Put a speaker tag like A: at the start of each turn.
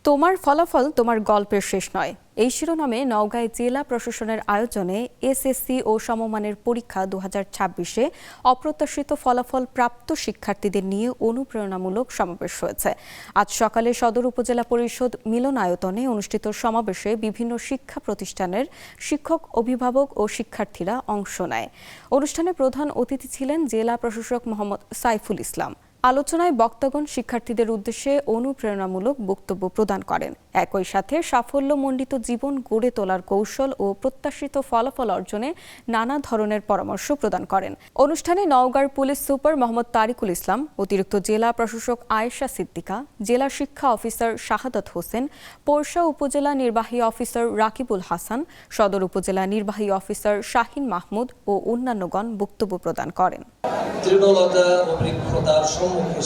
A: তোমার ফলাফল তোমার গল্পের শেষ নয়, এই শিরোনামে নওগাঁয় জেলা প্রশাসনের আয়োজনে এসএসসি ও সমমানের পরীক্ষা 2026-এ অপ্রত্যাশিত ফলাফল প্রাপ্ত শিক্ষার্থীদের নিয়ে অনুপ্রেরণামূলক সমাবেশ হয়েছে। আজ সকালে সদর উপজেলা পরিষদ মিলনায়তনে অনুষ্ঠিত সমাবেশে বিভিন্ন শিক্ষা প্রতিষ্ঠানের শিক্ষক, অভিভাবক ও শিক্ষার্থীরা অংশ নেয়। অনুষ্ঠানে প্রধান অতিথি ছিলেন জেলা প্রশাসক মোহাম্মদ সাইফুল ইসলাম। আলোচনায় বক্তাগণ শিক্ষার্থীদের উদ্দেশ্যে অনুপ্রেরণামূলক বক্তব্য প্রদান করেন। একই সাথে সাফল্যমণ্ডিত জীবন গড়ে তোলার কৌশল ও প্রত্যাশিত ফলাফল অর্জনে নানা ধরনের পরামর্শ প্রদান করেন। অনুষ্ঠানে নওগাঁর পুলিশ সুপার মোহাম্মদ তারিকুল ইসলাম, অতিরিক্ত জেলা প্রশাসক আয়েশা সিদ্দিকা, জেলা শিক্ষা অফিসার শাহাদাত হোসেন, পোরশা উপজেলা নির্বাহী অফিসার রাকিবুল হাসান, সদর উপজেলা নির্বাহী অফিসার শাহিন মাহমুদ ও অন্যান্যগণ বক্তব্য প্রদান করেন।
B: তৃণলতা অভিজ্ঞতার সম্মুখে